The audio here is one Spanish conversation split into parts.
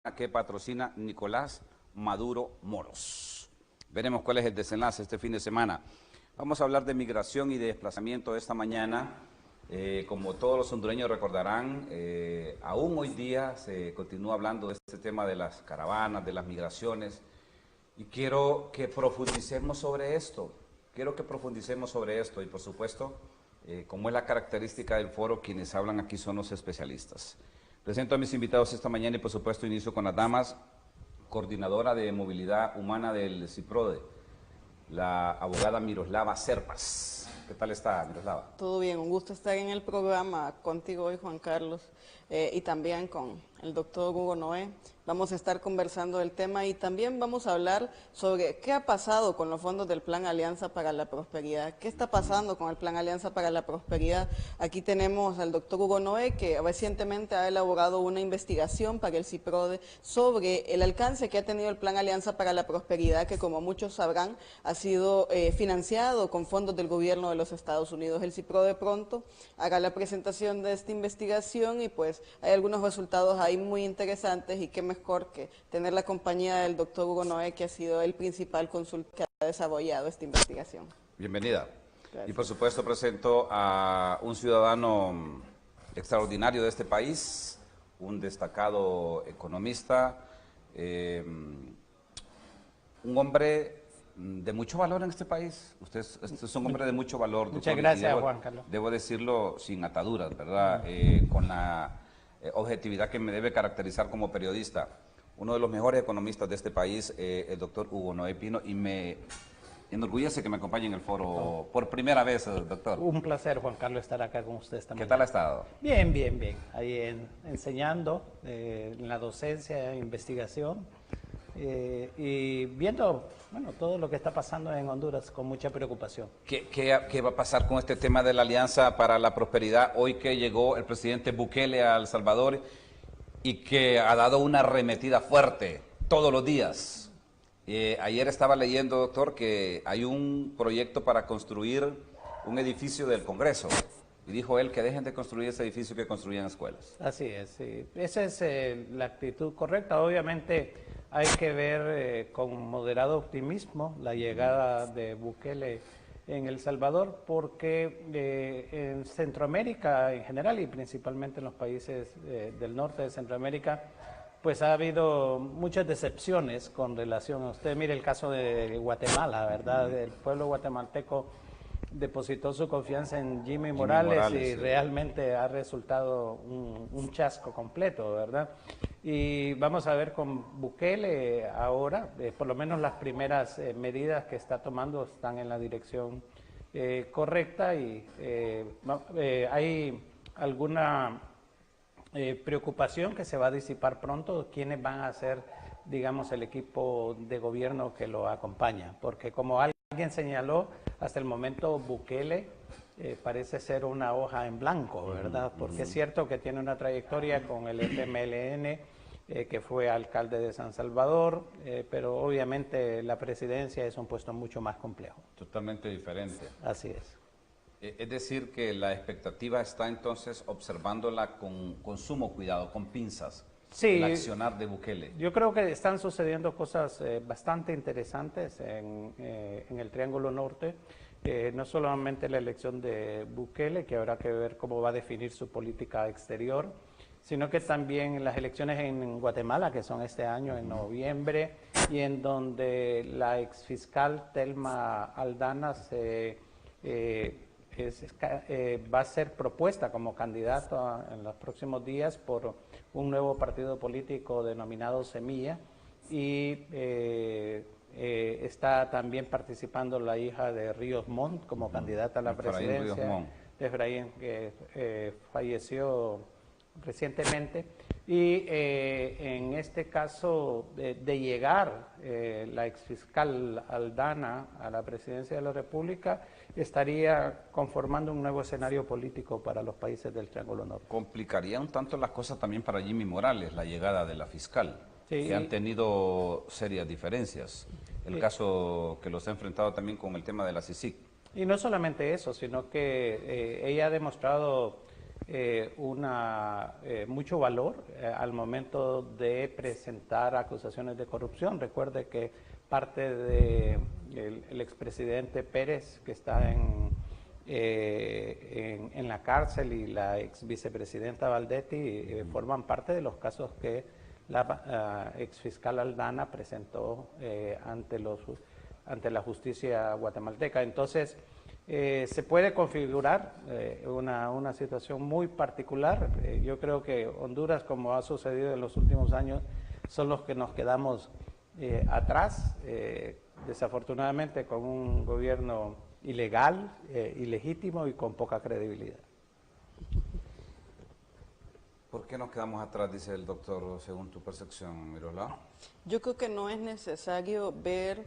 que patrocina Nicolás Maduro Moros. Veremos cuál es el desenlace este fin de semana. Vamos a hablar de migración y de desplazamiento esta mañana. Como todos los hondureños recordarán, aún hoy día se continúa hablando de este tema de las caravanas, de las migraciones, y quiero que profundicemos sobre esto. Y por supuesto, como es la característica del foro, quienes hablan aquí son los especialistas. Presento a mis invitados esta mañana y por supuesto inicio con las damas. Coordinadora de Movilidad Humana del CIPRODE, la abogada Miroslava Serpas. ¿Qué tal está, Miroslava? Todo bien, un gusto estar en el programa contigo hoy, Juan Carlos, y también con el doctor Hugo Noé. Vamos a estar conversando del tema y también vamos a hablar sobre qué ha pasado con los fondos del Plan Alianza para la Prosperidad. ¿Qué está pasando con el Plan Alianza para la Prosperidad? Aquí tenemos al doctor Hugo Noé, que recientemente ha elaborado una investigación para el CIPRODE sobre el alcance que ha tenido el Plan Alianza para la Prosperidad, que como muchos sabrán, ha sido financiado con fondos del gobierno de los Estados Unidos. El CIPRODE pronto hará la presentación de esta investigación y pues hay algunos resultados ahí muy interesantes y qué mejor que tener la compañía del doctor Hugo Noé, que ha sido el principal consultor que ha desarrollado esta investigación. Bienvenida. Gracias. Y por supuesto presento a un ciudadano extraordinario de este país, un destacado economista, un hombre de mucho valor en este país. Usted es un hombre de mucho valor, doctor. Muchas gracias, Juan Carlos. Debo decirlo sin ataduras, ¿verdad? Con la objetividad que me debe caracterizar como periodista. Uno de los mejores economistas de este país, el doctor Hugo Noé Pino, y me enorgullece que me acompañe en el foro por primera vez, doctor. Un placer, Juan Carlos, estar acá con usted esta mañana. ¿Qué tal ha estado? Bien, bien, bien. Ahí enseñando en la docencia, investigación, y viendo, bueno, todo lo que está pasando en Honduras con mucha preocupación. ¿Qué va a pasar con este tema de la Alianza para la Prosperidad hoy que llegó el presidente Bukele a El Salvador y que ha dado una arremetida fuerte todos los días? Ayer estaba leyendo, doctor, que hay un proyecto para construir un edificio del Congreso. Y dijo él que dejen de construir ese edificio, que construyan escuelas. Así es, sí. Esa es la actitud correcta. Obviamente hay que ver con moderado optimismo la llegada de Bukele en El Salvador, porque en Centroamérica en general y principalmente en los países del norte de Centroamérica, pues ha habido muchas decepciones con relación a usted. Mire el caso de Guatemala, ¿verdad? El pueblo guatemalteco depositó su confianza en Jimmy Morales y sí, realmente ha resultado un chasco completo, ¿verdad? Y vamos a ver con Bukele ahora, por lo menos las primeras medidas que está tomando están en la dirección correcta y hay alguna preocupación que se va a disipar pronto, quiénes van a ser, digamos, el equipo de gobierno que lo acompaña, porque como alguien señaló, hasta el momento Bukele parece ser una hoja en blanco, ¿verdad? Porque es cierto que tiene una trayectoria con el FMLN, que fue alcalde de San Salvador, pero obviamente la presidencia es un puesto mucho más complejo. Totalmente diferente. Así es. Es decir, que la expectativa está entonces observándola con sumo cuidado, con pinzas. Sí, el accionar de Bukele. Yo creo que están sucediendo cosas bastante interesantes en el Triángulo Norte. No solamente la elección de Bukele, que habrá que ver cómo va a definir su política exterior, sino que también las elecciones en Guatemala, que son este año en noviembre, y en donde la exfiscal Telma Aldana va a ser propuesta como candidato en los próximos días por un nuevo partido político denominado Semilla, y está también participando la hija de Ríos Montt como candidata a la presidencia, de Efraín, que falleció recientemente. Y en este caso de llegar la exfiscal Aldana a la presidencia de la República, estaría conformando un nuevo escenario político para los países del Triángulo Norte. Complicaría un tanto las cosas también para Jimmy Morales, la llegada de la fiscal, sí, que han tenido serias diferencias. El caso que los ha enfrentado también con el tema de la CICIG. Y no solamente eso, sino que ella ha demostrado mucho valor al momento de presentar acusaciones de corrupción. Recuerde que parte del expresidente Pérez, que está en la cárcel, y la ex vicepresidenta Valdetti forman parte de los casos que la exfiscal Aldana presentó ante la justicia guatemalteca. Entonces, se puede configurar una situación muy particular. Yo creo que Honduras, como ha sucedido en los últimos años, son los que nos quedamos atrás, desafortunadamente con un gobierno ilegal, ilegítimo y con poca credibilidad. ¿Por qué nos quedamos atrás, dice el doctor, según tu percepción, Miroslav? Yo creo que no es necesario ver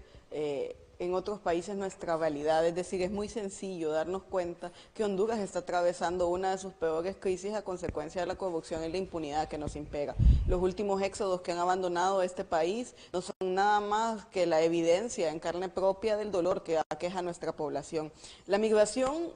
en otros países nuestra realidad, es decir, es muy sencillo darnos cuenta que Honduras está atravesando una de sus peores crisis a consecuencia de la corrupción y la impunidad que nos impera. Los últimos éxodos que han abandonado este país no son nada más que la evidencia en carne propia del dolor que aqueja a nuestra población. La migración,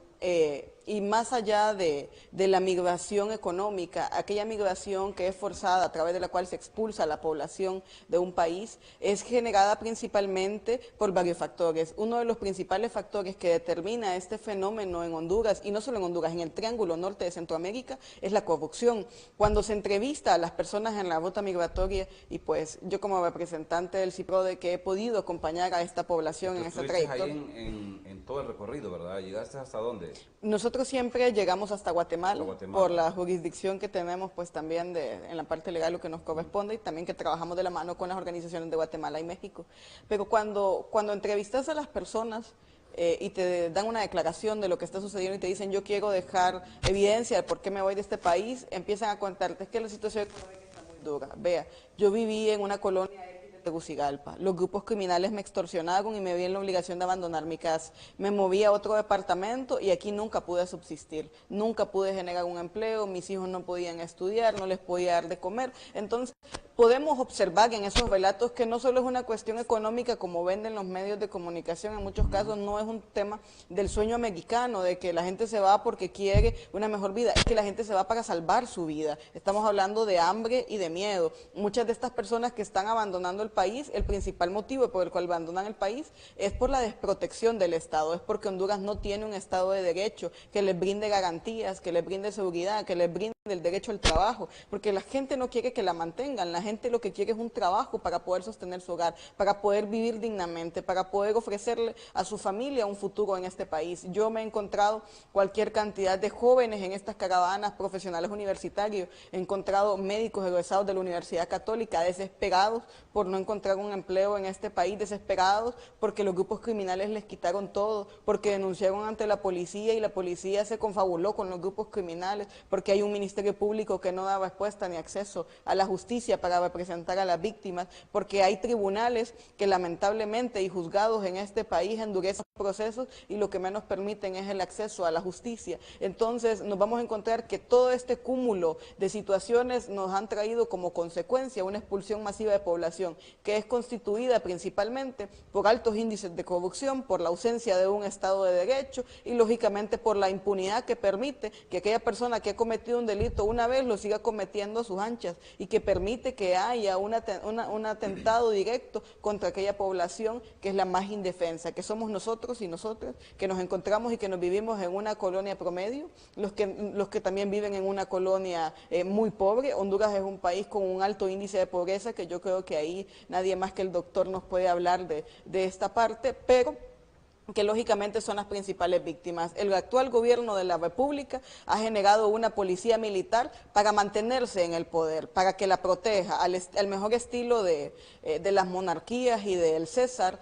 y más allá de la migración económica, aquella migración que es forzada, a través de la cual se expulsa a la población de un país, es generada principalmente por varios factores. Uno de los principales factores que determina este fenómeno en Honduras, y no solo en Honduras, en el Triángulo Norte de Centroamérica, es la corrupción. Cuando se entrevista a las personas en la ruta migratoria, y pues yo como representante del CIPRODE que he podido acompañar a esta población en esta trayectoria. Ahí en todo el recorrido, ¿verdad? ¿Llegaste hasta dónde? Nosotros siempre llegamos hasta Guatemala, por la jurisdicción que tenemos, pues también en la parte legal lo que nos corresponde, y también que trabajamos de la mano con las organizaciones de Guatemala y México. Pero cuando entrevistas a las personas y te dan una declaración de lo que está sucediendo y te dicen yo quiero dejar evidencia de por qué me voy de este país, empiezan a contarte que la situación económica está muy dura. Vea, yo viví en una colonia de Tegucigalpa. Los grupos criminales me extorsionaron y me vi en la obligación de abandonar mi casa. Me moví a otro departamento y aquí nunca pude subsistir. Nunca pude generar un empleo, mis hijos no podían estudiar, no les podía dar de comer. Entonces, podemos observar en esos relatos que no solo es una cuestión económica como venden los medios de comunicación, en muchos casos no es un tema del sueño americano, de que la gente se va porque quiere una mejor vida, es que la gente se va para salvar su vida. Estamos hablando de hambre y de miedo. Muchas de estas personas que están abandonando el país, el principal motivo por el cual abandonan el país es por la desprotección del Estado, es porque Honduras no tiene un Estado de derecho que les brinde garantías, que les brinde seguridad, que les brinde el derecho al trabajo, porque la gente no quiere que la mantengan, la gente lo que quiere es un trabajo para poder sostener su hogar, para poder vivir dignamente, para poder ofrecerle a su familia un futuro en este país. Yo me he encontrado cualquier cantidad de jóvenes en estas caravanas, profesionales universitarios, he encontrado médicos egresados de la Universidad Católica desesperados por no encontrar un empleo en este país, desesperados porque los grupos criminales les quitaron todo, porque denunciaron ante la policía y la policía se confabuló con los grupos criminales, porque hay un ministerio público que no da respuesta ni acceso a la justicia para representar a las víctimas, porque hay tribunales que lamentablemente y juzgados en este país endurecen procesos y lo que menos permiten es el acceso a la justicia. Entonces nos vamos a encontrar que todo este cúmulo de situaciones nos han traído como consecuencia una expulsión masiva de población que es constituida principalmente por altos índices de corrupción, por la ausencia de un Estado de Derecho y lógicamente por la impunidad que permite que aquella persona que ha cometido un delito una vez lo siga cometiendo a sus anchas y que permite que haya un atentado directo contra aquella población que es la más indefensa, que somos nosotros y nosotras, que nos encontramos y que nos vivimos en una colonia promedio, los que también viven en una colonia muy pobre. Honduras es un país con un alto índice de pobreza, que yo creo que ahí nadie más que el doctor nos puede hablar de esta parte, pero que lógicamente son las principales víctimas. El actual gobierno de la República ha generado una policía militar para mantenerse en el poder, para que la proteja, al mejor estilo de las monarquías y del César.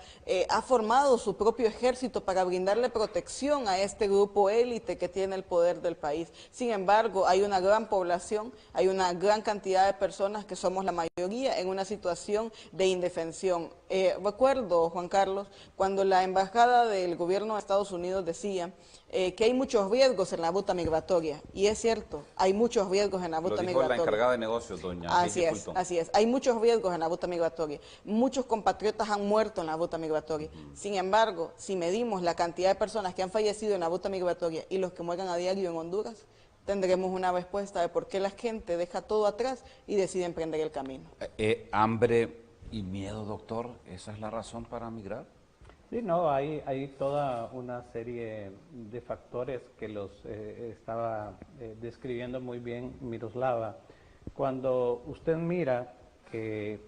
Ha formado su propio ejército para brindarle protección a este grupo élite que tiene el poder del país. Sin embargo, hay una gran población, hay una gran cantidad de personas que somos la mayoría en una situación de indefensión. Recuerdo, Juan Carlos, cuando la embajada del gobierno de Estados Unidos decía que hay muchos riesgos en la ruta migratoria, y es cierto, hay muchos riesgos en la ruta migratoria. Lo dijo la encargada de negocios, doña. Así es, hay muchos riesgos en la ruta migratoria, muchos compatriotas han muerto en la ruta migratoria. Sin embargo, si medimos la cantidad de personas que han fallecido en la ruta migratoria y los que mueren a diario en Honduras, tendremos una respuesta de por qué la gente deja todo atrás y decide emprender el camino. Hambre y miedo, doctor, ¿esa es la razón para migrar? Sí, no, hay toda una serie de factores que los estaba describiendo muy bien Miroslava. Cuando usted mira que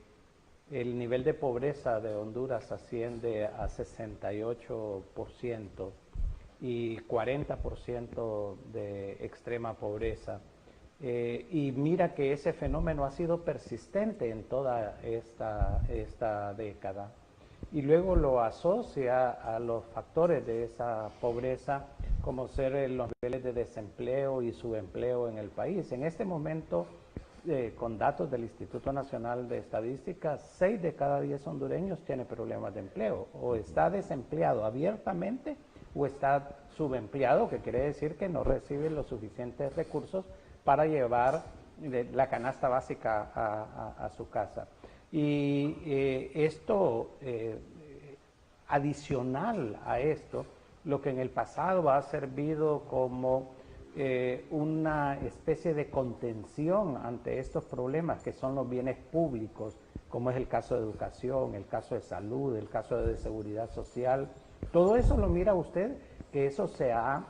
el nivel de pobreza de Honduras asciende a 68% y 40% de extrema pobreza, y mira que ese fenómeno ha sido persistente en toda esta década, y luego lo asocia a los factores de esa pobreza, como ser los niveles de desempleo y subempleo en el país. En este momento, con datos del Instituto Nacional de Estadística, 6 de cada 10 hondureños tiene problemas de empleo, o está desempleado abiertamente o está subempleado, que quiere decir que no recibe los suficientes recursos para llevar la canasta básica a su casa. Y esto, adicional a esto, lo que en el pasado ha servido como una especie de contención ante estos problemas que son los bienes públicos, como es el caso de educación, el caso de salud, el caso de seguridad social. Todo eso lo mira usted, que eso se ha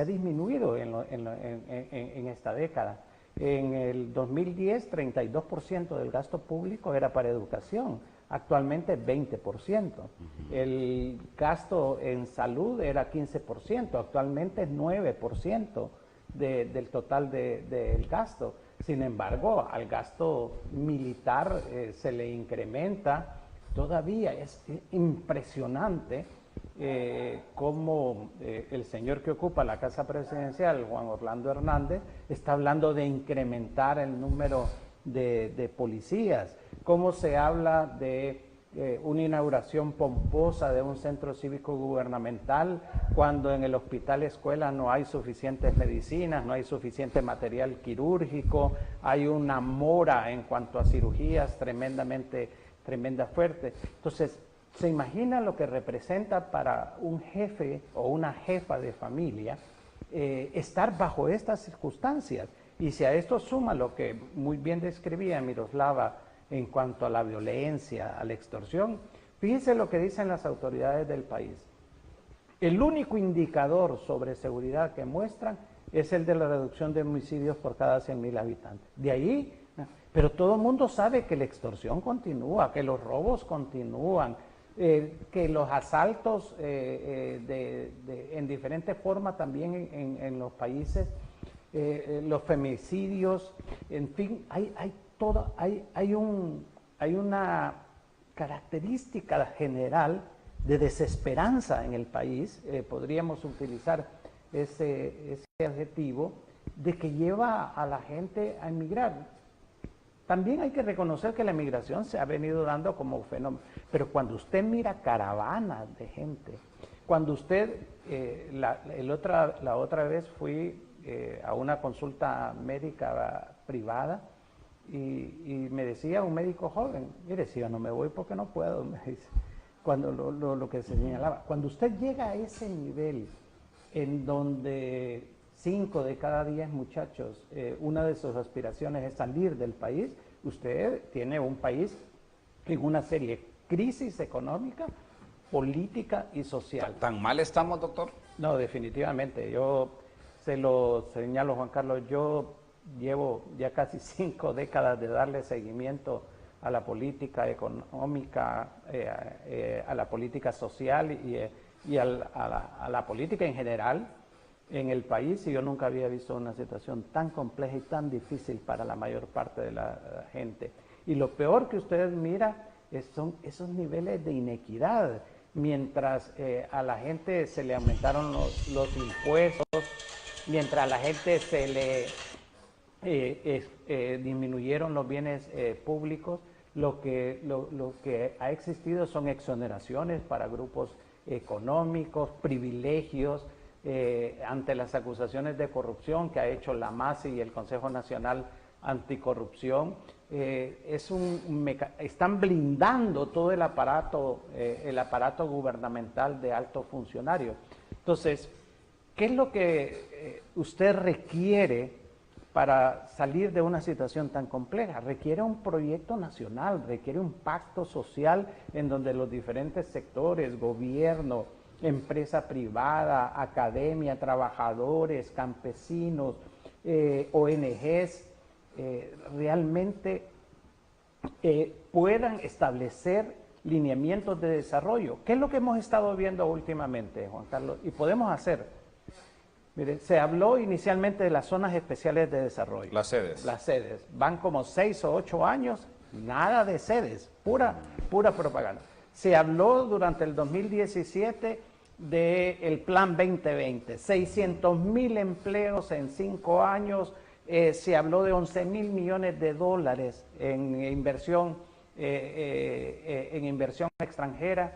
disminuido en esta década. En el 2010, 32% del gasto público era para educación, actualmente 20%. El gasto en salud era 15%, actualmente es 9% del total del gasto. Sin embargo, al gasto militar se le incrementa todavía. Es impresionante cómo el señor que ocupa la Casa Presidencial, Juan Orlando Hernández, está hablando de incrementar el número de policías, cómo se habla de una inauguración pomposa de un centro cívico gubernamental, cuando en el hospital escuela no hay suficientes medicinas, no hay suficiente material quirúrgico, hay una mora en cuanto a cirugías tremenda fuerte. Entonces, ¿se imagina lo que representa para un jefe o una jefa de familia estar bajo estas circunstancias? Y si a esto suma lo que muy bien describía Miroslava en cuanto a la violencia, a la extorsión, fíjense lo que dicen las autoridades del país. El único indicador sobre seguridad que muestran es el de la reducción de homicidios por cada 100.000 habitantes. De ahí, pero todo el mundo sabe que la extorsión continúa, que los robos continúan, que los asaltos en diferentes formas también en los países, los femicidios, en fin, hay una característica general de desesperanza en el país, podríamos utilizar ese adjetivo, de que lleva a la gente a emigrar. También hay que reconocer que la emigración se ha venido dando como fenómeno, pero cuando usted mira caravanas de gente, cuando usted, la otra vez fui a una consulta médica privada y me decía un médico joven, mire, si yo no me voy porque no puedo, me dice, cuando lo que se señalaba, cuando usted llega a ese nivel en donde 5 de cada 10 muchachos, una de sus aspiraciones es salir del país, usted tiene un país en una serie de crisis económica, política y social. ¿Tan mal estamos, doctor? No, definitivamente. Yo se lo señalo, Juan Carlos, yo llevo ya casi 5 décadas de darle seguimiento a la política económica, a la política social y a la política en general en el país, y yo nunca había visto una situación tan compleja y tan difícil para la mayor parte de la gente. Y lo peor que ustedes miran son esos niveles de inequidad. Mientras a la gente se le aumentaron los impuestos, mientras a la gente se le disminuyeron los bienes públicos, lo que ha existido son exoneraciones para grupos económicos, privilegios, ante las acusaciones de corrupción que ha hecho la MASI y el Consejo Nacional Anticorrupción. Están blindando todo el aparato gubernamental de altos funcionarios. Entonces, ¿qué es lo que usted requiere para salir de una situación tan compleja? Requiere un proyecto nacional, requiere un pacto social en donde los diferentes sectores, gobierno, empresa privada, academia, trabajadores, campesinos, ONGs, realmente puedan establecer lineamientos de desarrollo. ¿Qué es lo que hemos estado viendo últimamente, Juan Carlos? Y podemos hacer. Mire, se habló inicialmente de las zonas especiales de desarrollo. Las sedes. Las sedes. Van como 6 o 8 años, nada de sedes, pura propaganda. Se habló durante el 2017 del Plan 2020, 600,000 empleos en 5 años, se habló de 11,000 millones de dólares en inversión extranjera.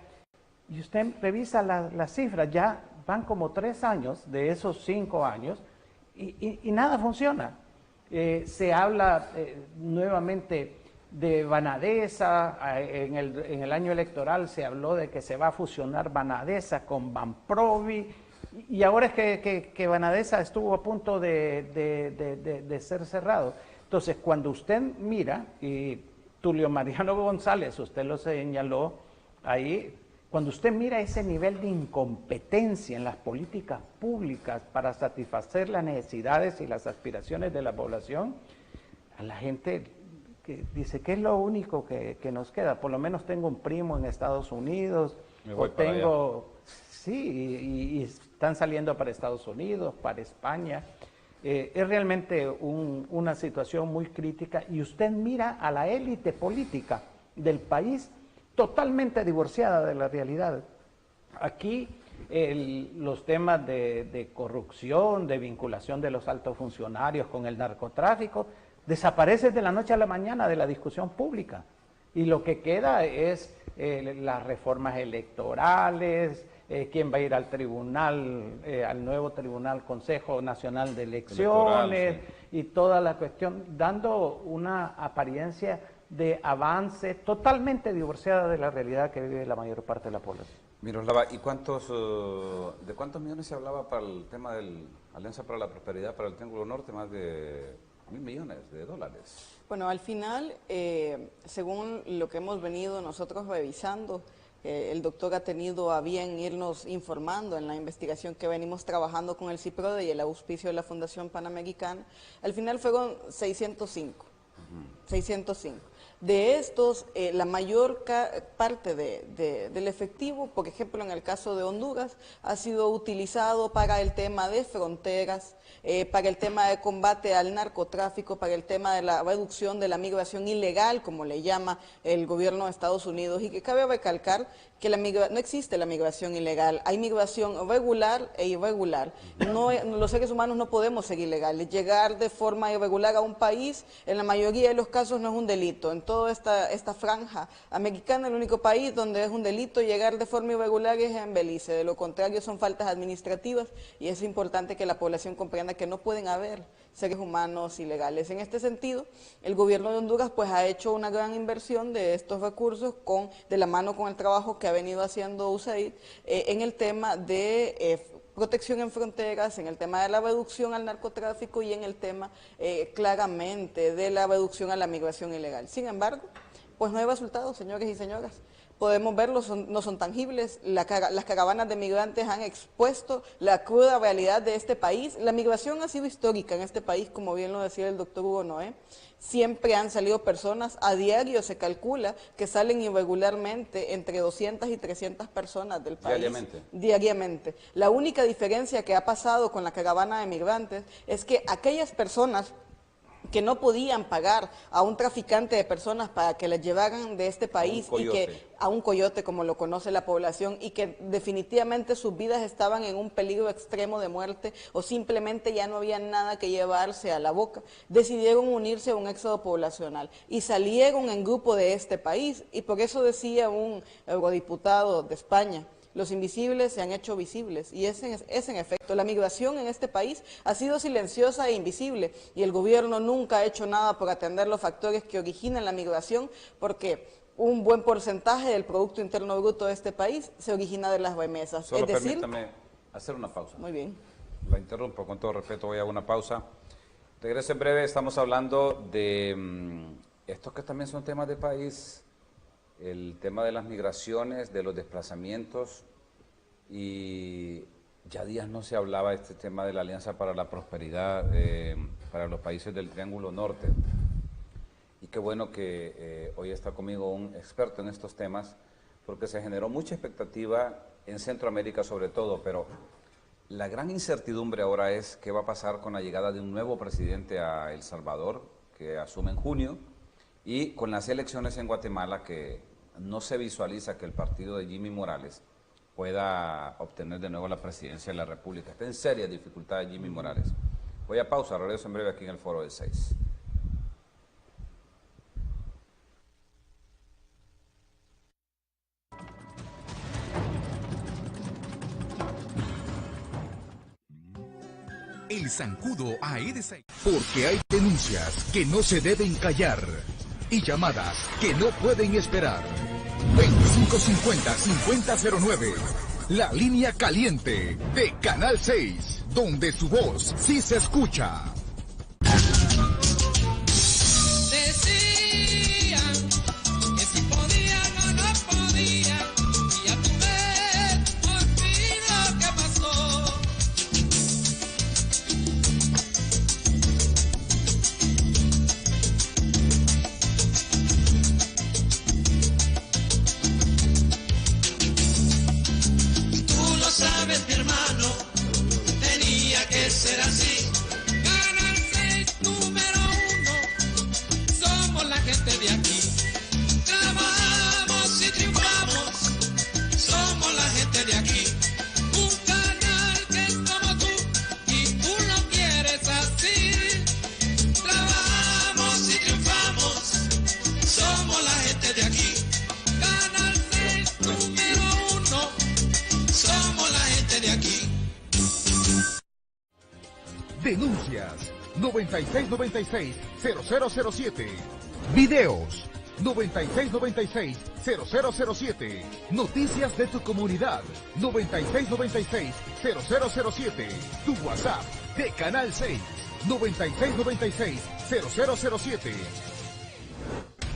Y usted revisa las cifras, ya van como 3 años de esos 5 años y nada funciona. Se habla nuevamente de Banadesa, en el año electoral se habló de que se va a fusionar Banadesa con Banprovi, y ahora es que Banadesa estuvo a punto de ser cerrado. Entonces, cuando usted mira, y Tulio Mariano González, usted lo señaló ahí, cuando usted mira ese nivel de incompetencia en las políticas públicas para satisfacer las necesidades y las aspiraciones de la población, a la gente que dice, ¿qué es lo único que nos queda? Por lo menos tengo un primo en Estados Unidos, o tengo, sí, y están saliendo para Estados Unidos, para España. Es realmente una situación muy crítica, y usted mira a la élite política del país totalmente divorciada de la realidad. Aquí los temas de corrupción, de vinculación de los altos funcionarios con el narcotráfico, desaparecen de la noche a la mañana de la discusión pública. Y lo que queda es las reformas electorales, quién va a ir al tribunal, al nuevo tribunal, Consejo Nacional de Elecciones, sí, y toda la cuestión, dando una apariencia de avance totalmente divorciada de la realidad que vive la mayor parte de la población. Miroslava, ¿y de cuántos millones se hablaba para el tema de la Alianza para la Prosperidad para el Triángulo Norte? Más de 1.000 millones de dólares. Bueno, al final, según lo que hemos venido nosotros revisando, el doctor ha tenido a bien irnos informando en la investigación que venimos trabajando con el CIPRODE y el auspicio de la Fundación Panamericana. Al final fueron 605. 605. De estos, la mayor parte del efectivo, por ejemplo, en el caso de Honduras, ha sido utilizado para el tema de fronteras, para el tema de combate al narcotráfico, para el tema de la reducción de la migración ilegal, como le llama el gobierno de Estados Unidos, y que cabe recalcar que no existe la migración ilegal, hay migración regular e irregular. Los seres humanos no podemos ser ilegales. Llegar de forma irregular a un país, en la mayoría de los casos, no es un delito. En toda esta franja americana, el único país donde es un delito llegar de forma irregular es en Belice. De lo contrario, son faltas administrativas, y es importante que la población comprenda que no pueden haber seres humanos ilegales. En este sentido, el gobierno de Honduras pues ha hecho una gran inversión de estos recursos de la mano con el trabajo que ha venido haciendo USAID en el tema de protección en fronteras, en el tema de la reducción al narcotráfico y en el tema claramente de la reducción a la migración ilegal. Sin embargo, pues no hay resultados, señores y señoras. Podemos verlos, no son tangibles. Las caravanas de migrantes han expuesto la cruda realidad de este país. La migración ha sido histórica en este país, como bien lo decía el doctor Hugo Noé. Siempre han salido personas, a diario se calcula que salen irregularmente entre 200 y 300 personas del país. Diariamente. La única diferencia que ha pasado con la caravana de migrantes es que aquellas personas que no podían pagar a un traficante de personas para que les llevaran de este país, a un coyote como lo conoce la población, y que definitivamente sus vidas estaban en un peligro extremo de muerte o simplemente ya no había nada que llevarse a la boca, decidieron unirse a un éxodo poblacional y salieron en grupo de este país. Y por eso decía un eurodiputado de España: los invisibles se han hecho visibles, y es en efecto. La migración en este país ha sido silenciosa e invisible, y el gobierno nunca ha hecho nada por atender los factores que originan la migración, porque un buen porcentaje del Producto Interno Bruto de este país se origina de las remesas. Solo permítame hacer una pausa. Muy bien. la interrumpo, con todo respeto, voy a una pausa. Regreso en breve, estamos hablando de estos que también son temas de país, el tema de las migraciones, de los desplazamientos, y ya días no se hablaba de este tema de la Alianza para la Prosperidad para los países del Triángulo Norte. Y qué bueno que hoy está conmigo un experto en estos temas, porque se generó mucha expectativa en Centroamérica sobre todo, pero la gran incertidumbre ahora es qué va a pasar con la llegada de un nuevo presidente a El Salvador, que asume en junio, y con las elecciones en Guatemala, que no se visualiza que el partido de Jimmy Morales pueda obtener de nuevo la presidencia de la República. Está en serias dificultades Jimmy Morales. Voy a pausa, regreso en breve aquí en el Foro del 6. El zancudo AED6. Porque hay denuncias que no se deben callar y llamadas que no pueden esperar. 2550-5009. La línea caliente de Canal 6, donde su voz sí se escucha. Denuncias 9696-0007. Videos 9696-0007. Noticias de tu comunidad 9696-0007. Tu WhatsApp de Canal 6 9696-0007.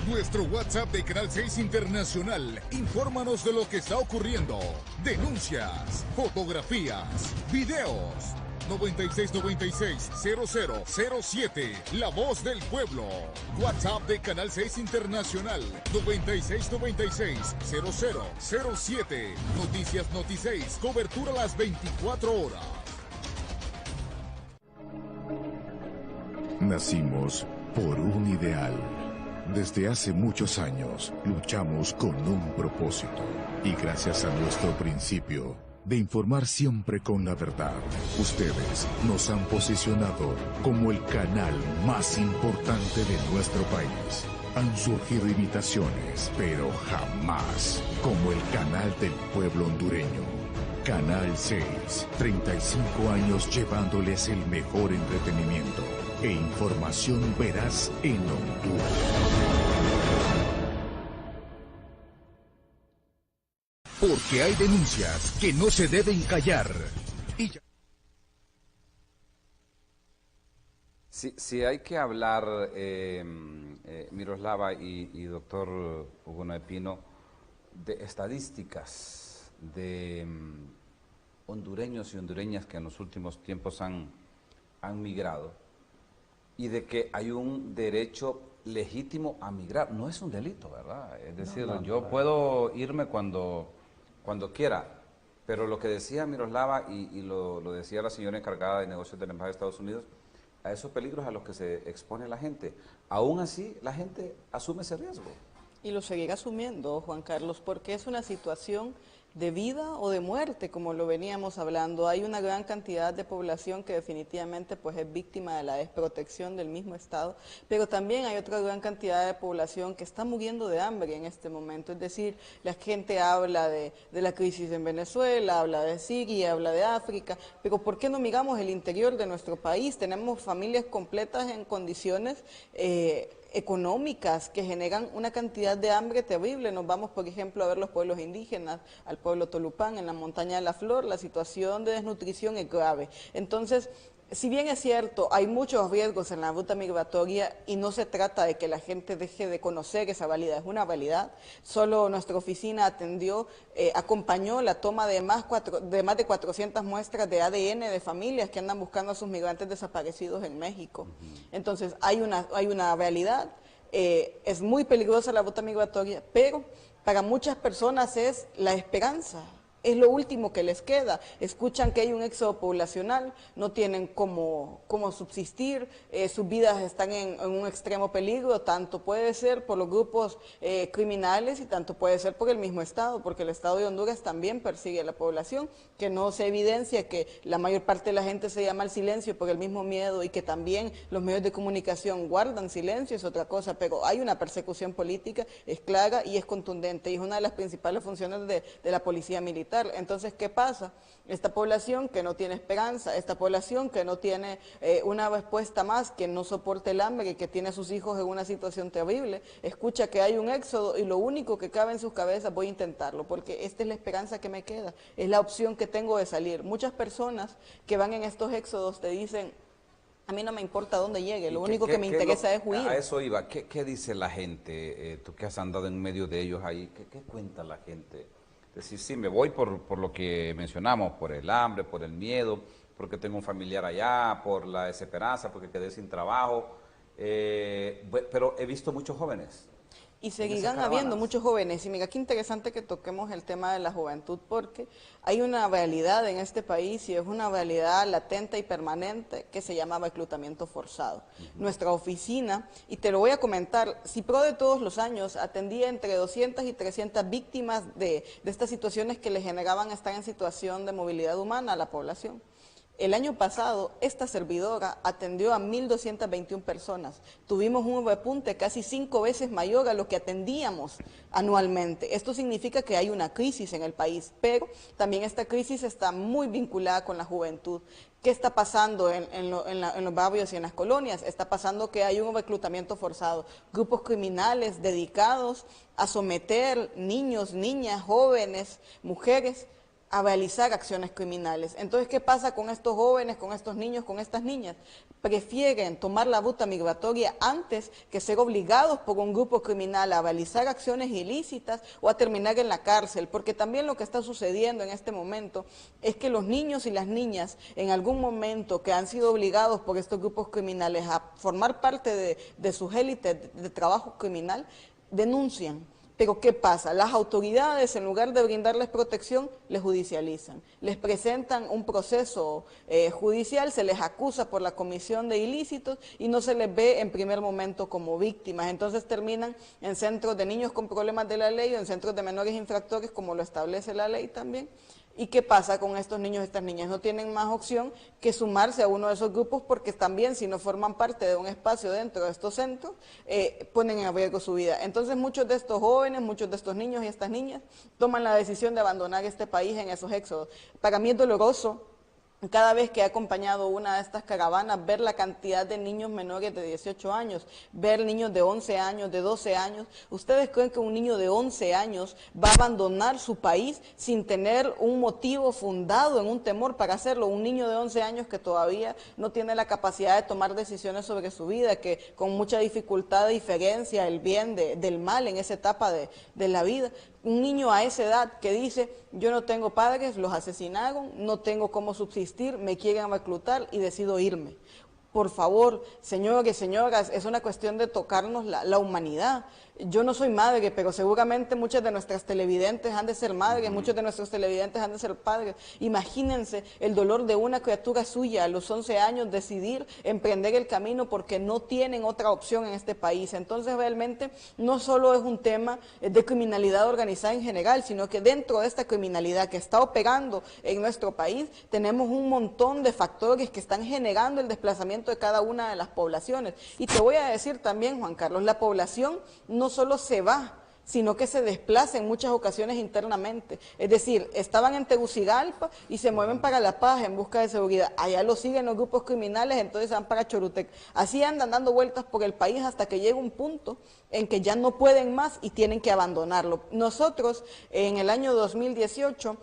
Nuestro WhatsApp de Canal 6 Internacional. Infórmanos de lo que está ocurriendo. Denuncias, fotografías, videos. 9696-0007. La voz del pueblo. WhatsApp de Canal 6 Internacional. 9696-0007. Noticias Noti 6. Cobertura a las 24 horas. Nacimos por un ideal. Desde hace muchos años luchamos con un propósito. Y gracias a nuestro principio de informar siempre con la verdad, ustedes nos han posicionado como el canal más importante de nuestro país. Han surgido imitaciones, pero jamás como el canal del pueblo hondureño. Canal 6, 35 años llevándoles el mejor entretenimiento e información veraz en Honduras. Porque hay denuncias que no se deben callar. Si hay que hablar, Miroslava y doctor Hugo Noé Pino, de estadísticas de hondureños y hondureñas que en los últimos tiempos han migrado, y de que hay un derecho legítimo a migrar, no es un delito, ¿verdad? Es decir, yo puedo irme cuando quiera, pero lo que decía Miroslava y lo decía la señora encargada de negocios de la Embajada de Estados Unidos, a esos peligros a los que se expone la gente. Aún así, la gente asume ese riesgo. Y lo seguirá asumiendo, Juan Carlos, porque es una situación de vida o de muerte, como lo veníamos hablando. Hay una gran cantidad de población que definitivamente pues es víctima de la desprotección del mismo Estado, pero también hay otra gran cantidad de población que está muriendo de hambre en este momento. Es decir, la gente habla de la crisis en Venezuela, habla de Siria, habla de África, pero ¿por qué no miramos el interior de nuestro país? Tenemos familias completas en condiciones económicas que generan una cantidad de hambre terrible. Nos vamos, por ejemplo, a ver los pueblos indígenas, al pueblo Tolupán, en la montaña de la Flor, la situación de desnutrición es grave. Entonces, si bien es cierto, hay muchos riesgos en la ruta migratoria y no se trata de que la gente deje de conocer esa realidad, es una realidad. Solo nuestra oficina atendió, acompañó la toma de más de 400 muestras de ADN de familias que andan buscando a sus migrantes desaparecidos en México. Entonces, hay una realidad, es muy peligrosa la ruta migratoria, pero para muchas personas es la esperanza. Es lo último que les queda. Escuchan que hay un éxodo poblacional, no tienen cómo subsistir, sus vidas están en un extremo peligro, tanto puede ser por los grupos criminales y tanto puede ser por el mismo Estado, porque el Estado de Honduras también persigue a la población, que no se evidencia que la mayor parte de la gente se llama al silencio por el mismo miedo y que también los medios de comunicación guardan silencio, es otra cosa, pero hay una persecución política, es clara y es contundente, y es una de las principales funciones de la policía militar. Entonces, ¿qué pasa? Esta población que no tiene esperanza, esta población que no tiene una respuesta más, que no soporta el hambre y que tiene a sus hijos en una situación terrible, escucha que hay un éxodo y lo único que cabe en sus cabezas, voy a intentarlo, porque esta es la esperanza que me queda, es la opción que tengo de salir. Muchas personas que van en estos éxodos te dicen, a mí no me importa dónde llegue, lo único que me interesa es huir. A eso iba. ¿Qué dice la gente? Tú que has andado en medio de ellos ahí, ¿qué cuenta la gente? Es decir, sí, me voy por lo que mencionamos, por el hambre, por el miedo, porque tengo un familiar allá, por la desesperanza, porque quedé sin trabajo, pero he visto muchos jóvenes. Y seguirán habiendo muchos jóvenes. Y mira, qué interesante que toquemos el tema de la juventud, porque hay una realidad en este país y es una realidad latente y permanente que se llama reclutamiento forzado. Nuestra oficina, y te lo voy a comentar, CIPRO de todos los años atendía entre 200 y 300 víctimas de estas situaciones que le generaban estar en situación de movilidad humana a la población. El año pasado, esta servidora atendió a 1.221 personas. Tuvimos un repunte casi 5 veces mayor a lo que atendíamos anualmente. Esto significa que hay una crisis en el país, pero también esta crisis está muy vinculada con la juventud. ¿Qué está pasando en los barrios y en las colonias? Está pasando que hay un reclutamiento forzado. Grupos criminales dedicados a someter niños, niñas, jóvenes, mujeres, a realizar acciones criminales. Entonces, ¿qué pasa con estos jóvenes, con estos niños, con estas niñas? Prefieren tomar la ruta migratoria antes que ser obligados por un grupo criminal a realizar acciones ilícitas o a terminar en la cárcel, porque también lo que está sucediendo en este momento es que los niños y las niñas en algún momento que han sido obligados por estos grupos criminales a formar parte de sus élites de trabajo criminal, denuncian. Pero ¿qué pasa? Las autoridades, en lugar de brindarles protección, les judicializan. Les presentan un proceso judicial, se les acusa por la comisión de ilícitos y no se les ve en primer momento como víctimas. Entonces terminan en centros de niños con problemas de la ley o en centros de menores infractores, como lo establece la ley también. ¿Y qué pasa con estos niños y estas niñas? No tienen más opción que sumarse a uno de esos grupos porque también si no forman parte de un espacio dentro de estos centros, ponen en riesgo su vida. Entonces muchos de estos jóvenes, muchos de estos niños y estas niñas toman la decisión de abandonar este país en esos éxodos. Para mí es doloroso. Cada vez que he acompañado una de estas caravanas, ver la cantidad de niños menores de 18 años, ver niños de 11 años, de 12 años. ¿Ustedes creen que un niño de 11 años va a abandonar su país sin tener un motivo fundado en un temor para hacerlo? Un niño de 11 años que todavía no tiene la capacidad de tomar decisiones sobre su vida, que con mucha dificultad diferencia el bien del mal en esa etapa de la vida. Un niño a esa edad que dice, yo no tengo padres, los asesinaron, no tengo cómo subsistir, me quieren reclutar y decido irme. Por favor, señores, señoras, es una cuestión de tocarnos la humanidad. Yo no soy madre, pero seguramente muchas de nuestras televidentes han de ser madres, muchos de nuestros televidentes han de ser padres. Imagínense el dolor de una criatura suya a los 11 años decidir emprender el camino porque no tienen otra opción en este país. Entonces realmente no solo es un tema de criminalidad organizada en general, sino que dentro de esta criminalidad que está operando en nuestro país, tenemos un montón de factores que están generando el desplazamiento de cada una de las poblaciones. Y te voy a decir también, Juan Carlos, la población no solo se va sino que se desplaza en muchas ocasiones internamente. Es decir, estaban en Tegucigalpa y se mueven para La Paz en busca de seguridad. Allá lo siguen los grupos criminales, entonces van para Chorutec. Así andan dando vueltas por el país hasta que llega un punto en que ya no pueden más y tienen que abandonarlo. Nosotros, en el año 2018,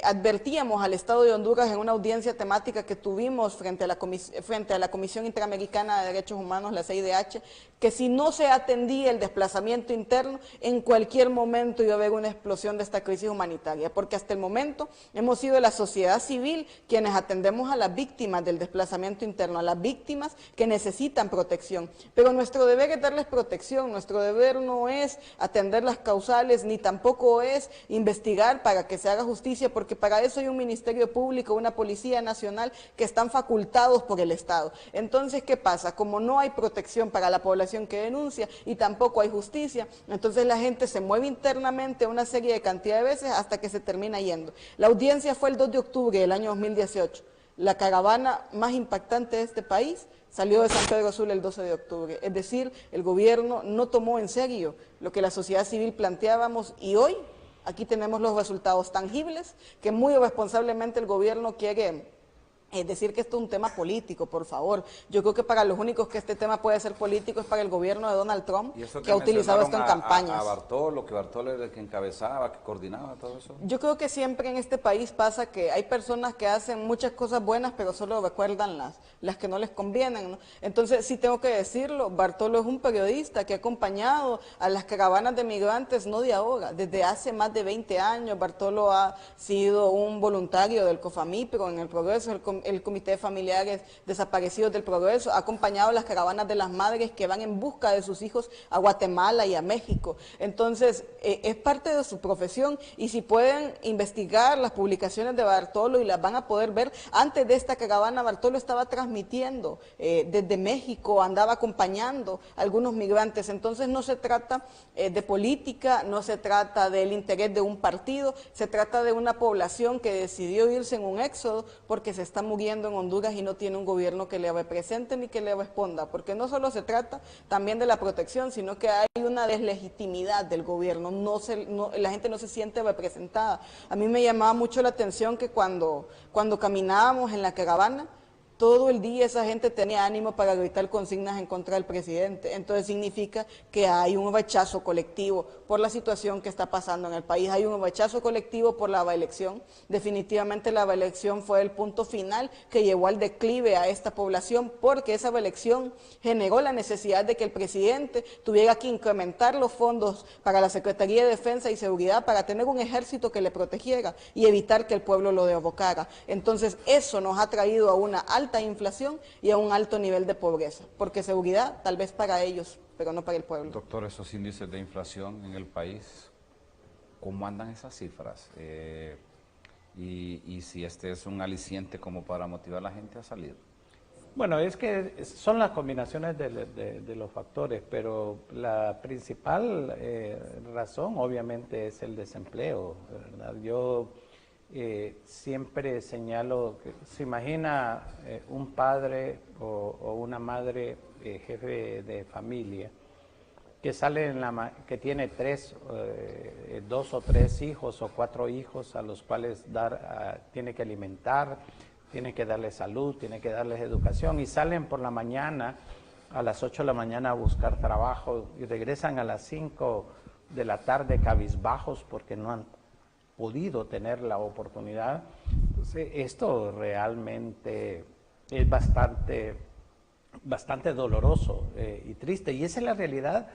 advertíamos al Estado de Honduras en una audiencia temática que tuvimos frente a la Comisión Interamericana de Derechos Humanos, la CIDH, que si no se atendía el desplazamiento interno, en cualquier momento iba a haber una explosión de esta crisis humanitaria, porque hasta el momento hemos sido la sociedad civil quienes atendemos a las víctimas del desplazamiento interno, a las víctimas que necesitan protección, pero nuestro deber es darles protección, nuestro deber no es atender las causales, ni tampoco es investigar para que se haga justicia, porque para eso hay un Ministerio Público, una Policía Nacional que están facultados por el Estado. Entonces, ¿qué pasa? Como no hay protección para la población que denuncia y tampoco hay justicia, entonces la gente se mueve internamente una serie de cantidad de veces hasta que se termina yendo. La audiencia fue el 2 de octubre del año 2018. La caravana más impactante de este país salió de San Pedro Sula el 12 de octubre. Es decir, el gobierno no tomó en serio lo que la sociedad civil planteábamos y hoy aquí tenemos los resultados tangibles que muy irresponsablemente el gobierno quiere decir que esto es un tema político, por favor. Yo creo que para los únicos que este tema puede ser político es para el gobierno de Donald Trump, que ha utilizado esto en campañas. A Bartolo, que Bartolo era el que encabezaba, que coordinaba todo eso. Yo creo que siempre en este país pasa que hay personas que hacen muchas cosas buenas, pero solo recuerdan las que no les convienen, ¿no? Entonces, sí tengo que decirlo, Bartolo es un periodista que ha acompañado a las caravanas de migrantes, no de ahora, desde hace más de 20 años. Bartolo ha sido un voluntario del COFAMIPRO en el Progreso, el Comité de Familiares Desaparecidos del Progreso, ha acompañado las caravanas de las madres que van en busca de sus hijos a Guatemala y a México. Entonces, es parte de su profesión y si pueden investigar las publicaciones de Bartolo y las van a poder ver, antes de esta caravana Bartolo estaba transmitiendo desde México, andaba acompañando a algunos migrantes. Entonces, no se trata de política, no se trata del interés de un partido, se trata de una población que decidió irse en un éxodo porque se está muriendo en Honduras y no tiene un gobierno que le represente ni que le responda, porque no solo se trata también de la protección, sino que hay una deslegitimidad del gobierno, la gente no se siente representada. A mí me llamaba mucho la atención que cuando caminábamos en la caravana, todo el día esa gente tenía ánimo para gritar consignas en contra del presidente. Entonces significa que hay un rechazo colectivo por la situación que está pasando en el país. Hay un rechazo colectivo por la reelección. Definitivamente la reelección fue el punto final que llevó al declive a esta población, porque esa reelección generó la necesidad de que el presidente tuviera que incrementar los fondos para la Secretaría de Defensa y Seguridad para tener un ejército que le protegiera y evitar que el pueblo lo derrocara. Entonces eso nos ha traído a una alta inflación y a un alto nivel de pobreza, porque seguridad tal vez para ellos, pero no para el pueblo. Doctor, esos índices de inflación en el país, ¿cómo andan esas cifras? Y si este es un aliciente como para motivar a la gente a salir. Bueno, es que son las combinaciones de los factores, pero la principal razón obviamente es el desempleo, ¿verdad? Yo siempre señalo que se imagina un padre o una madre jefe de familia que sale que tiene dos o tres hijos o 4 hijos a los cuales tiene que alimentar, tiene que darles salud, tiene que darles educación y salen por la mañana a las 8 de la mañana a buscar trabajo y regresan a las 5 de la tarde cabizbajos porque no han podido tener la oportunidad. Entonces, esto realmente es bastante doloroso y triste, y esa es la realidad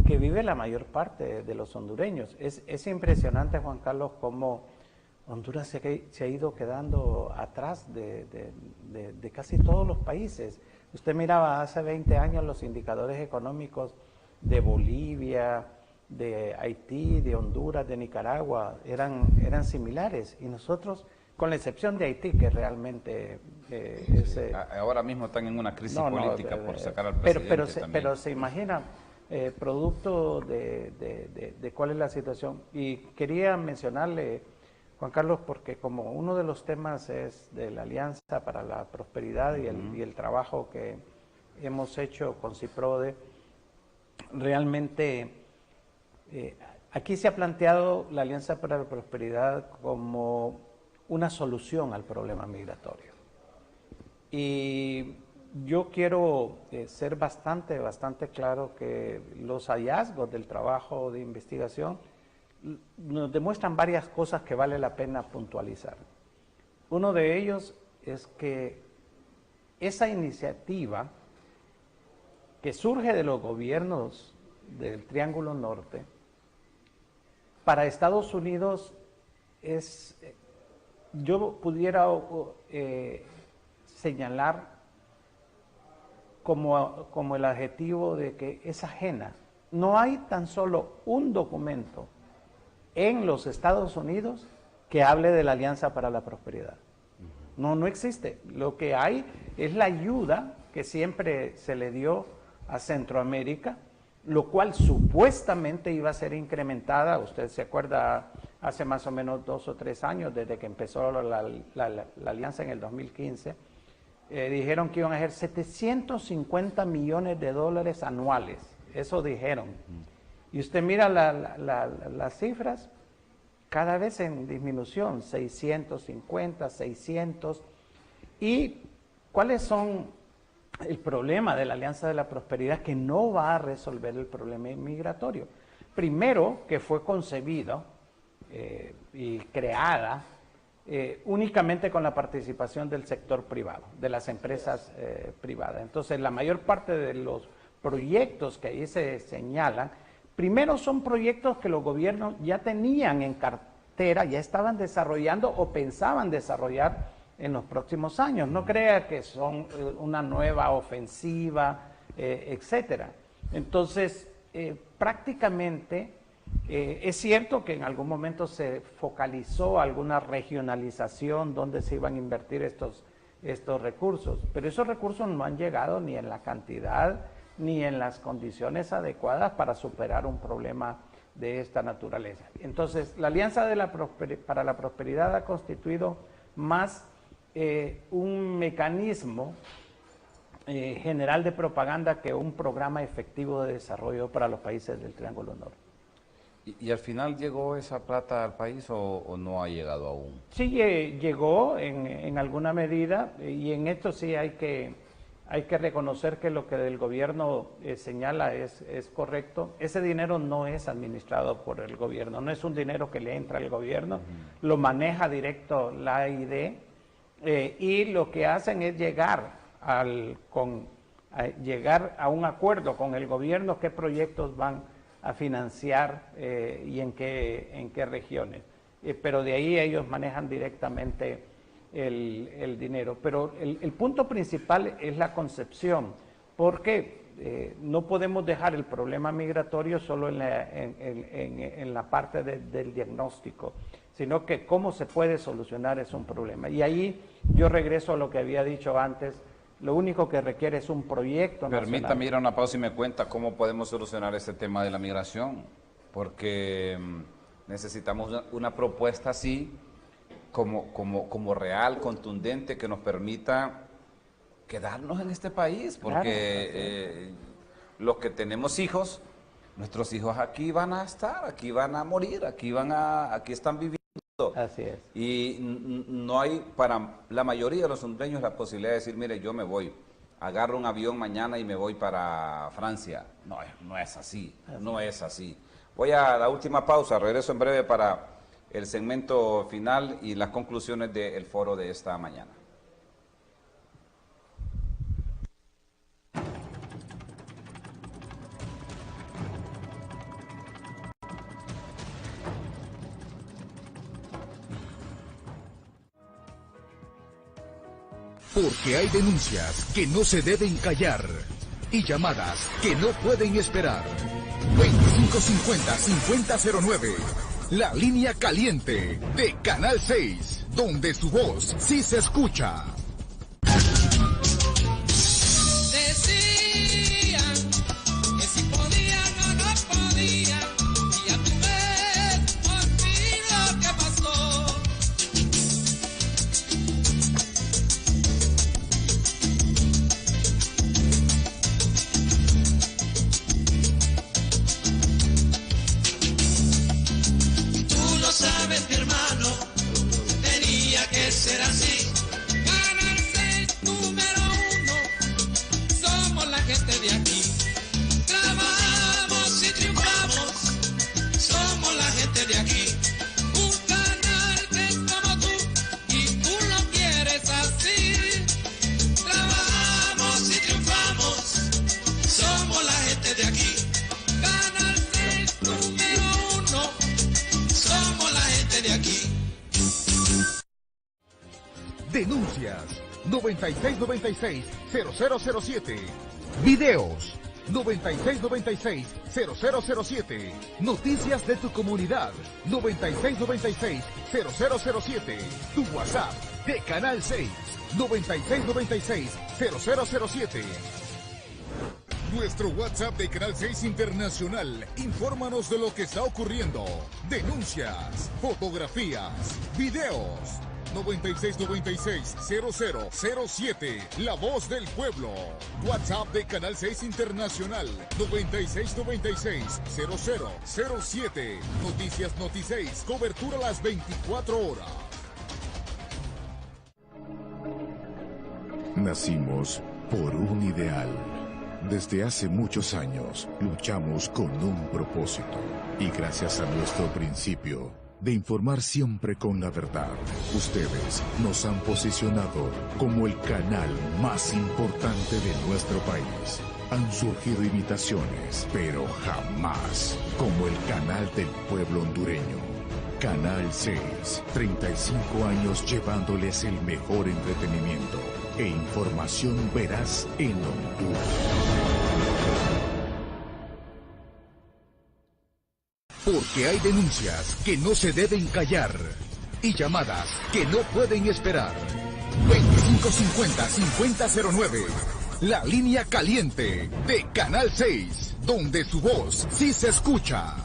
que vive la mayor parte de los hondureños. Es impresionante, Juan Carlos, cómo Honduras se ha ido quedando atrás de casi todos los países. Usted miraba hace 20 años los indicadores económicos de Bolivia, de Haití, de Honduras, de Nicaragua, eran similares, y nosotros, con la excepción de Haití, que realmente ahora mismo están en una crisis política por sacar al presidente pero se imagina, producto de cuál es la situación. Y quería mencionarle, Juan Carlos, porque como uno de los temas es de la Alianza para la Prosperidad y el trabajo que hemos hecho con CIPRODE, realmente aquí se ha planteado la Alianza para la Prosperidad como una solución al problema migratorio. Y yo quiero ser bastante claro que los hallazgos del trabajo de investigación nos demuestran varias cosas que vale la pena puntualizar. Uno de ellos es que esa iniciativa que surge de los gobiernos del Triángulo Norte, para Estados Unidos es, yo pudiera señalar como el adjetivo de que es ajena. No hay tan solo un documento en los Estados Unidos que hable de la Alianza para la Prosperidad. No existe. Lo que hay es la ayuda que siempre se le dio a Centroamérica, lo cual supuestamente iba a ser incrementada. Usted se acuerda, hace más o menos 2 o 3 años, desde que empezó la alianza en el 2015, dijeron que iban a ser 750 millones de dólares anuales. Eso dijeron. Y usted mira las cifras, cada vez en disminución, 650, 600. ¿Y cuáles son el problema de la Alianza de la Prosperidad? Que no va a resolver el problema migratorio. Primero, que fue concebido y creada únicamente con la participación del sector privado, de las empresas privadas. Entonces, la mayor parte de los proyectos que ahí se señalan, primero son proyectos que los gobiernos ya tenían en cartera, ya estaban desarrollando o pensaban desarrollar en los próximos años. No crea que son una nueva ofensiva, etcétera. Entonces, prácticamente es cierto que en algún momento se focalizó alguna regionalización donde se iban a invertir estos recursos, pero esos recursos no han llegado ni en la cantidad ni en las condiciones adecuadas para superar un problema de esta naturaleza. Entonces, la Alianza para la Prosperidad ha constituido más un mecanismo general de propaganda que un programa efectivo de desarrollo para los países del Triángulo Norte. ¿Y al final llegó esa plata al país o no ha llegado aún? Sí, llegó en alguna medida, y en esto sí hay que reconocer que lo que el gobierno señala es correcto. Ese dinero no es administrado por el gobierno, no es un dinero que le entra al gobierno, lo maneja directo la AID, y lo que hacen es llegar a un acuerdo con el gobierno qué proyectos van a financiar y en qué regiones. Pero de ahí ellos manejan directamente el dinero. Pero el punto principal es la concepción, porque no podemos dejar el problema migratorio solo en la parte del diagnóstico, sino que cómo se puede solucionar es un problema. Y ahí yo regreso a lo que había dicho antes. Lo único que requiere es un proyecto nacional. Permítame ir a una pausa y me cuenta cómo podemos solucionar este tema de la migración, porque necesitamos una propuesta así, como real, contundente, que nos permita quedarnos en este país, porque los que tenemos hijos, nuestros hijos aquí van a estar, aquí van a morir, aquí están viviendo. Así es. Y no hay para la mayoría de los hondureños la posibilidad de decir, mire, yo me voy, agarro un avión mañana y me voy para Francia. No es así, no es así. Voy a la última pausa, regreso en breve para el segmento final y las conclusiones del foro de esta mañana. Porque hay denuncias que no se deben callar y llamadas que no pueden esperar. 2550-5009, la línea caliente de Canal 6, donde su voz sí se escucha. Denuncias 9696-0007. Videos 9696-0007. Noticias de tu comunidad 9696-0007. Tu WhatsApp de Canal 6 9696-0007. Nuestro WhatsApp de Canal 6 Internacional. Infórmanos de lo que está ocurriendo. Denuncias, fotografías, videos. 9696-0007. La voz del pueblo. WhatsApp de Canal 6 Internacional. 9696-0007. Noticias Noti 6. Cobertura a las 24 horas. Nacimos por un ideal. Desde hace muchos años luchamos con un propósito. Y gracias a nuestro principio de informar siempre con la verdad, ustedes nos han posicionado como el canal más importante de nuestro país. Han surgido imitaciones, pero jamás como el canal del pueblo hondureño. Canal 6, 35 años llevándoles el mejor entretenimiento e información veraz en Honduras. Porque hay denuncias que no se deben callar y llamadas que no pueden esperar. 2550-5009. La línea caliente de Canal 6, donde su voz sí se escucha.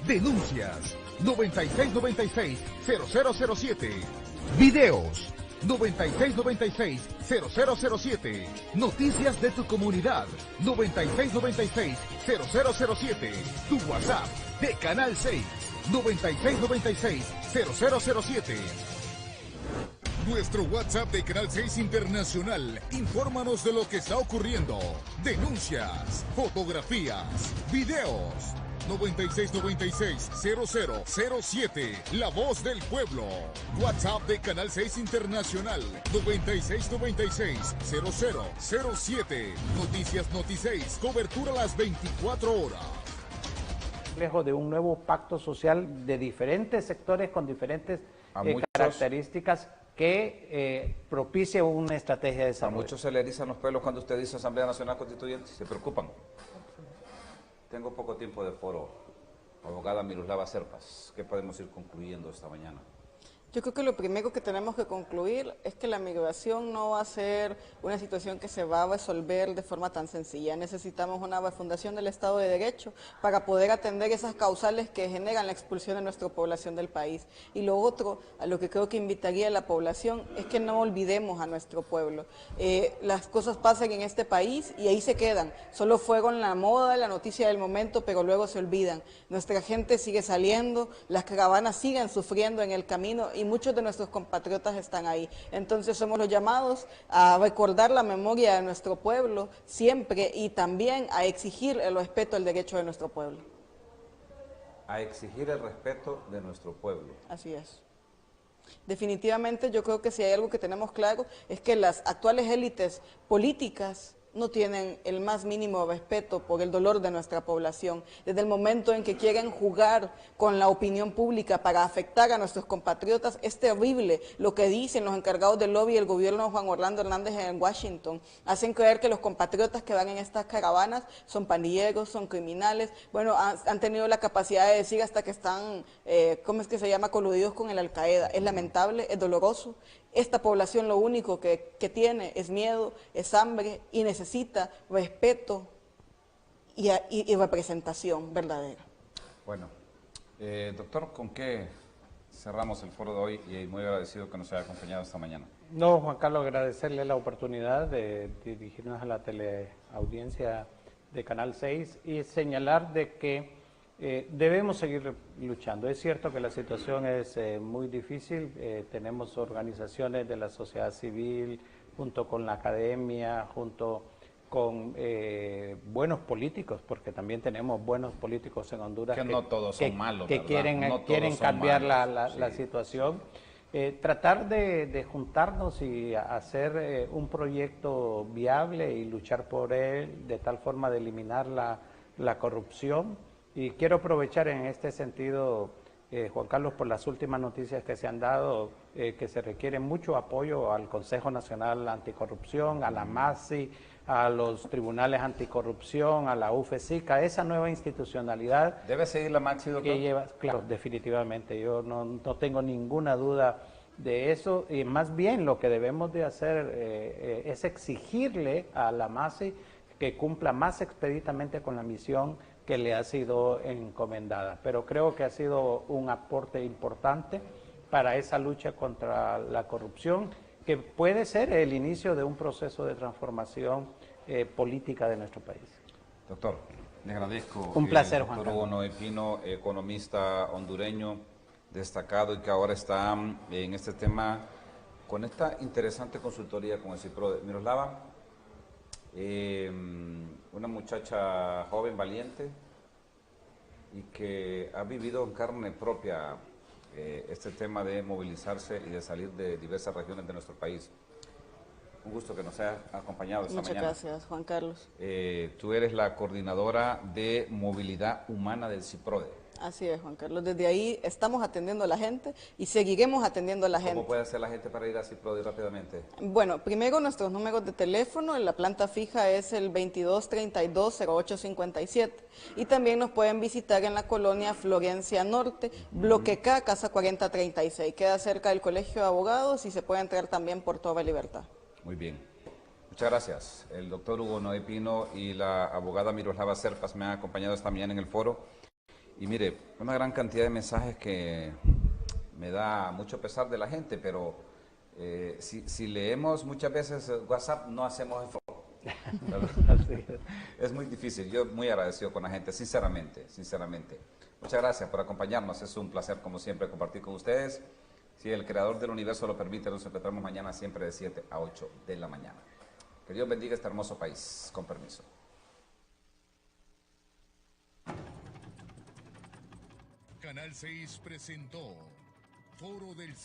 Denuncias 9696-0007. Videos 9696-0007. Noticias de tu comunidad 9696-0007. Tu WhatsApp de Canal 6 9696-0007. Nuestro WhatsApp de Canal 6 Internacional. Infórmanos de lo que está ocurriendo. Denuncias, fotografías, videos. 9696-0007. La voz del pueblo. WhatsApp de Canal 6 Internacional. 9696-0007. Noticias Noti 6. Cobertura a las 24 horas. Lejos de un nuevo pacto social de diferentes sectores con diferentes características que propicie una estrategia de desarrollo. A muchos se le erizan los pelos cuando usted dice Asamblea Nacional Constituyente, se preocupan. Tengo poco tiempo de foro. Abogada Miroslava Serpas, ¿qué podemos ir concluyendo esta mañana? Yo creo que lo primero que tenemos que concluir es que la migración no va a ser una situación que se va a resolver de forma tan sencilla. Necesitamos una refundación del Estado de Derecho para poder atender esas causales que generan la expulsión de nuestra población del país. Y lo otro, a lo que creo que invitaría a la población, es que no olvidemos a nuestro pueblo. Las cosas pasan en este país y ahí se quedan. Solo fueron la moda, la noticia del momento, pero luego se olvidan. Nuestra gente sigue saliendo, las caravanas siguen sufriendo en el camino y muchos de nuestros compatriotas están ahí. Entonces somos los llamados a recordar la memoria de nuestro pueblo siempre y también a exigir el respeto al derecho de nuestro pueblo. A exigir el respeto de nuestro pueblo. Así es. Definitivamente yo creo que si hay algo que tenemos claro es que las actuales élites políticas no tienen el más mínimo respeto por el dolor de nuestra población. Desde el momento en que quieren jugar con la opinión pública para afectar a nuestros compatriotas, es terrible lo que dicen los encargados del lobby y el gobierno de Juan Orlando Hernández en Washington. Hacen creer que los compatriotas que van en estas caravanas son pandilleros, son criminales. Bueno, han tenido la capacidad de decir hasta que están, ¿cómo es que se llama?, coludidos con el Al-Qaeda. Es lamentable, es doloroso. Esta población lo único que tiene es miedo, es hambre y necesita respeto y representación verdadera. Bueno, doctor, ¿con qué cerramos el foro de hoy? Y muy agradecido que nos haya acompañado esta mañana. No, Juan Carlos, agradecerle la oportunidad de dirigirnos a la teleaudiencia de Canal 6 y señalar de que debemos seguir luchando. Es cierto que la situación es muy difícil, tenemos organizaciones de la sociedad civil, junto con la academia, junto con buenos políticos, porque también tenemos buenos políticos en Honduras que no todos son malos, que quieren cambiar la situación. Tratar de juntarnos y hacer un proyecto viable y luchar por él de tal forma de eliminar la corrupción. Y quiero aprovechar en este sentido, Juan Carlos, por las últimas noticias que se han dado, que se requiere mucho apoyo al Consejo Nacional Anticorrupción, a la MASI, a los tribunales anticorrupción, a la UFECICA, esa nueva institucionalidad. ¿Debe seguir la MASI, doctor? Que lleva, claro, definitivamente, yo no tengo ninguna duda de eso, y más bien lo que debemos de hacer es exigirle a la MASI que cumpla más expeditamente con la misión que le ha sido encomendada. Pero creo que ha sido un aporte importante para esa lucha contra la corrupción, que puede ser el inicio de un proceso de transformación política de nuestro país. Doctor, le agradezco. Un placer, Juan Doctor Hugo Noé Pino, economista hondureño destacado y que ahora está en este tema con esta interesante consultoría con el CIPRODE. Miroslava, una muchacha joven, valiente, y que ha vivido en carne propia este tema de movilizarse y de salir de diversas regiones de nuestro país. Un gusto que nos haya acompañado esta mañana. Muchas gracias, Juan Carlos. Tú eres la coordinadora de movilidad humana del CIPRODE. Así es, Juan Carlos. Desde ahí estamos atendiendo a la gente y seguiremos atendiendo a la gente. ¿Cómo puede hacer la gente para ir a CIPRODE rápidamente? Bueno, primero nuestros números de teléfono, la planta fija es el 2232-0857 y también nos pueden visitar en la colonia Florencia Norte, bloque K, casa 4036. Queda cerca del Colegio de Abogados y se puede entrar también por toda libertad. Muy bien. Muchas gracias. El doctor Hugo Noé Pino y la abogada Miroslava Serpas me han acompañado esta mañana en el foro. Y mire, una gran cantidad de mensajes que me da mucho pesar de la gente, pero si leemos muchas veces WhatsApp no hacemos el foro. Es muy difícil. Yo muy agradecido con la gente, sinceramente. Muchas gracias por acompañarnos. Es un placer, como siempre, compartir con ustedes. Si el creador del universo lo permite, nos encontramos mañana siempre de 7 a 8 de la mañana. Que Dios bendiga este hermoso país. Con permiso. Canal 6 presentó Foro del